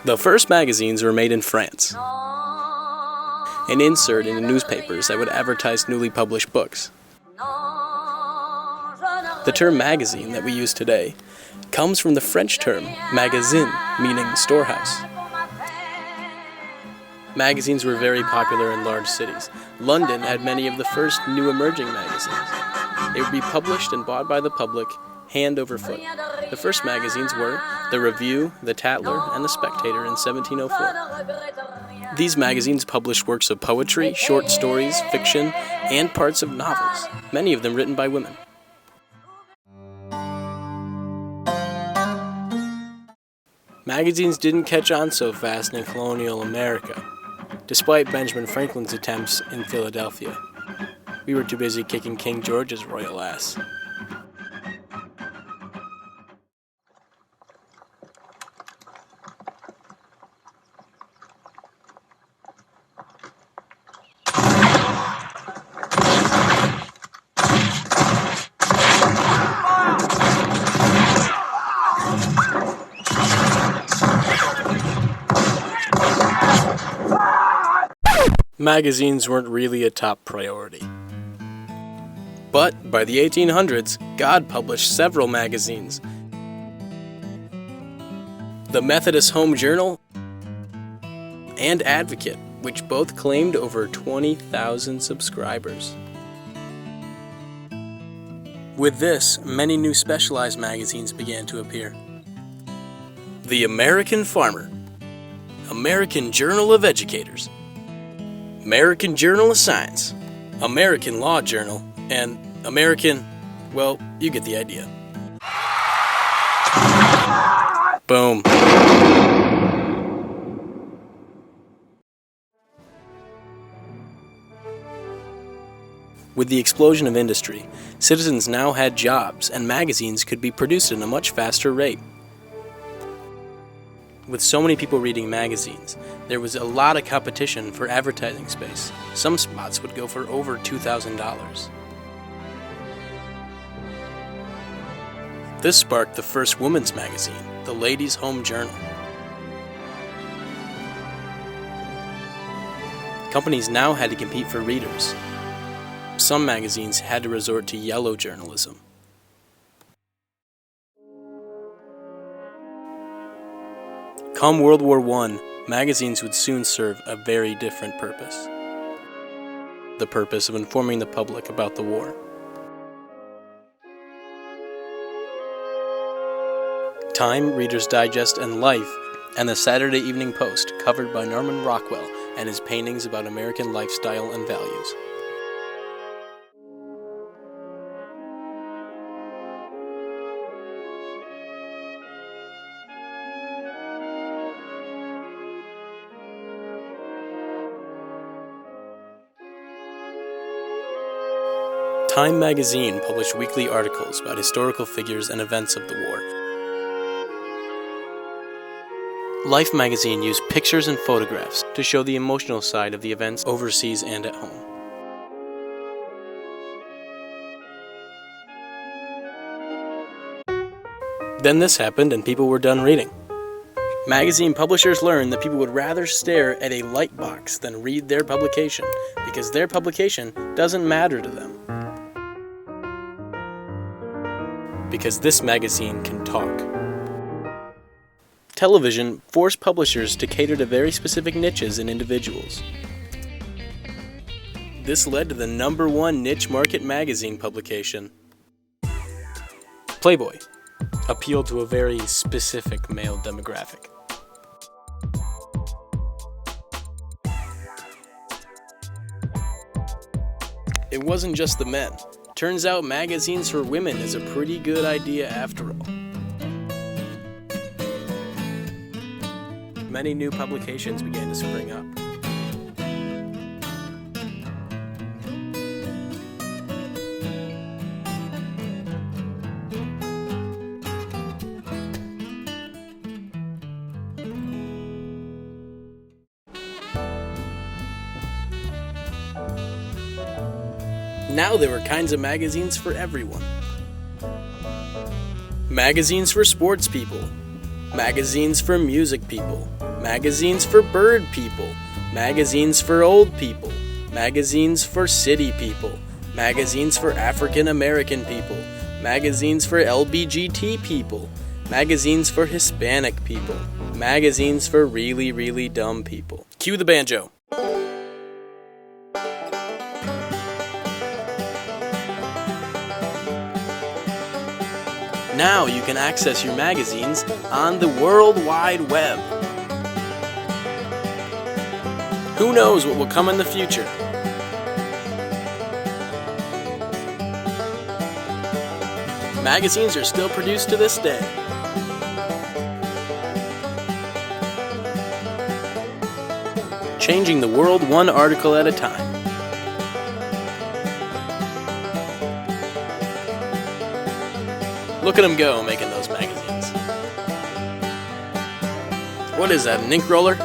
The first magazines were made in France. An insert in the newspapers that would advertise newly published books. The term magazine that we use today comes from the French term magasin, meaning storehouse. Magazines were very popular in large cities. London had many of the first new emerging magazines. They would be published and bought by the public, hand over foot. The first magazines were The Review, The Tatler, and The Spectator in 1704. These magazines published works of poetry, short stories, fiction, and parts of novels, many of them written by women. Magazines didn't catch on so fast in colonial America, despite Benjamin Franklin's attempts in Philadelphia. We were too busy kicking King George's royal ass. Magazines weren't really a top priority. But by the 1800s, God published several magazines. The Methodist Home Journal and Advocate, which both claimed over 20,000 subscribers. With this, many new specialized magazines began to appear. The American Farmer, American Journal of Educators, American Journal of Science, American Law Journal, and American, well, you get the idea. Boom. With the explosion of industry, citizens now had jobs, and magazines could be produced at a much faster rate. With so many people reading magazines, there was a lot of competition for advertising space. Some spots would go for over $2,000. This sparked the first women's magazine, the Ladies' Home Journal. Companies now had to compete for readers. Some magazines had to resort to yellow journalism. Come World War I, magazines would soon serve a very different purpose. The purpose of informing the public about the war. Time, Reader's Digest, and Life, and the Saturday Evening Post, covered by Norman Rockwell and his paintings about American lifestyle and values. Time magazine published weekly articles about historical figures and events of the war. Life magazine used pictures and photographs to show the emotional side of the events overseas and at home. Then this happened and people were done reading. Magazine publishers learned that people would rather stare at a light box than read their publication, because their publication doesn't matter to them. Because this magazine can talk. Television forced publishers to cater to very specific niches and individuals. This led to the #1 niche market magazine publication. Playboy appealed to a very specific male demographic. It wasn't just the men. Turns out magazines for women is a pretty good idea after all. Many new publications began to spring up. Now there were kinds of magazines for everyone. Magazines for sports people. magazines for music people, magazines for bird people, magazines for old people, magazines for city people, magazines for African American people, magazines for LBGT people, magazines for Hispanic people, magazines for really, really dumb people. Cue the banjo. Now you can access your magazines on the World Wide Web. Who knows what will come in the future? Magazines are still produced to this day. Changing the world one article at a time. Look at them go, making those magazines. What is that, an ink roller?